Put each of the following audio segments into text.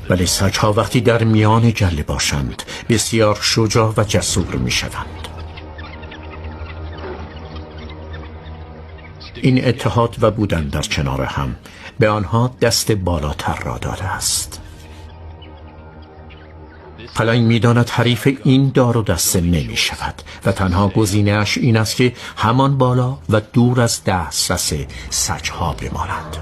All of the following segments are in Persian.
ولی سگ‌ها وقتی در میان گله باشند بسیار شجاع و جسور می‌شوند. این اتحاد و بودن در کنار هم به آنها دست بالاتر را داده است. پلنگ می‌داند حریف این دار و دسته نمی‌شود و تنها گزینه‌اش این است که همان بالا و دور از دسترس سگ‌ها بماند.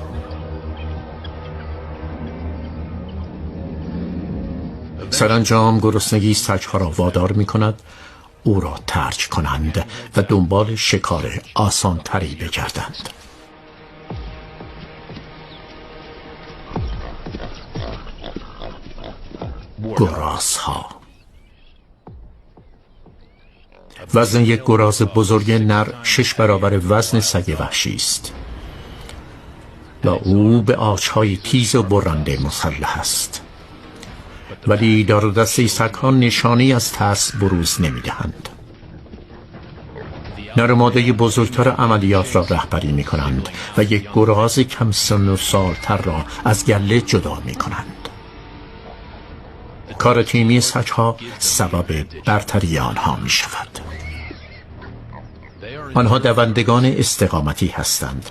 سرانجام گرسنگی سگ‌ها را وادار می‌کند او را ترک کنند و دنبال شکار آسان‌تری بگردند. گرازها. وزن یک گراز بزرگ نر 6 برابر وزن سگ وحشی است و او به آچهای تیز و برنده مسلح است، ولی دار و دسته سگ‌ها نشانی از ترس بروز نمی‌دهند. نر و ماده بزرگتر عملیات را رهبری می‌کنند و یک گراز کم سن و سالتر را از گله جدا می‌کنند. کار تیمی سگ‌ها سبب برتری آنها می‌شود. آنها دوندگان استقامتی هستند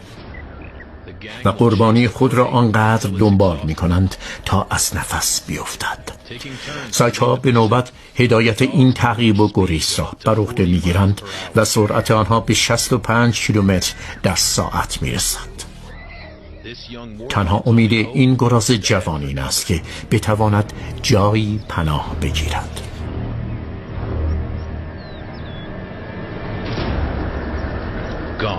و قربانی خود را آنقدر دنبال می‌کنند تا از نفس بیفتد. سگ‌ها به نوبت هدایت این تعقیب و گریز را بر عهده می‌گیرند و سرعت آنها به 65 کیلومتر در ساعت می‌رسد. تنها امید این گراز جوان این است که بتواند جایی پناه بگیرد.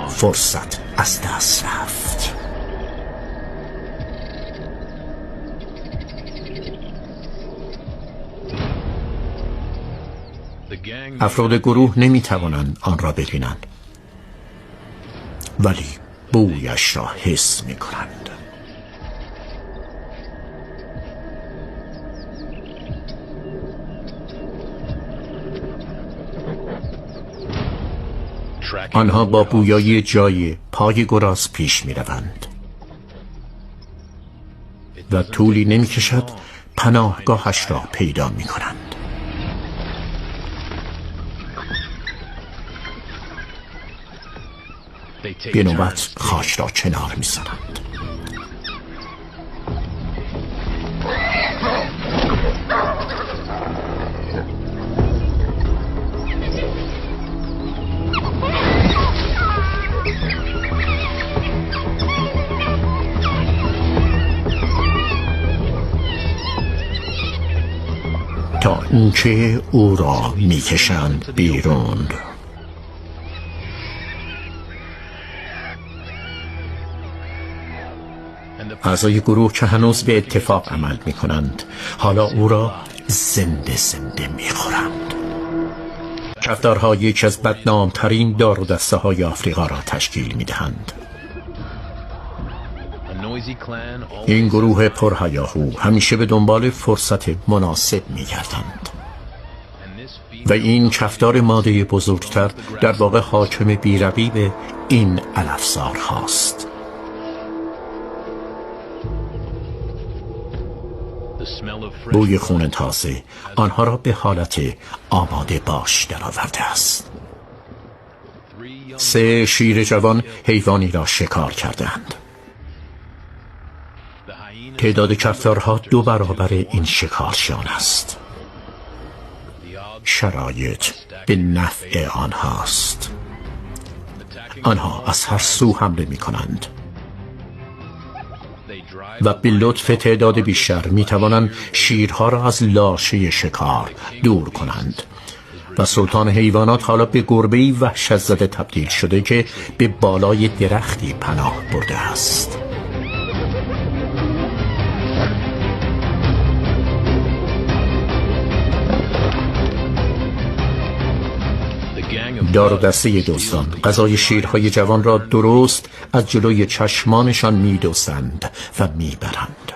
فرصت از دست رفت. افراد گروه نمیتوانند آن را ببینند، ولی بویش را حس میکنند. آنها با بویایی جای پای گراز پیش میروند و طولی نمیکشد پناهگاهش را پیدا میکنند. به نوبت خاک را کنار می‌زنند. تا اینکه او را می‌کشند بیرون. اعضای گروه که هنوز به اتفاق عمل می کنند حالا او را زنده زنده می خورند. کفتارها یکی از بدنامترین دار و دسته های آفریقا را تشکیل می دهند. این گروه پرهیاهو همیشه به دنبال فرصت مناسب می گردند و این کفتار ماده بزرگتر در واقع حاکم بی‌رقیب این علفزار هاست. بوی خون تازه آنها را به حالت آماده باش درآورده است. 3 شیر جوان حیوانی را شکار کردند. تعداد کفتارها 2 برابر این شکارچیان است. شرایط به نفع آنهاست. آنها از هر سو حمله می کنند و به لطف تعداد بیشتر می توانند شیرها را از لاشه شکار دور کنند و سلطان حیوانات حالا به گربه‌ای وحشت زده تبدیل شده که به بالای درختی پناه برده است. دار و دسته دزدان غذای شیرهای جوان را درست از جلوی چشمانشان می‌دزدند و می‌برند.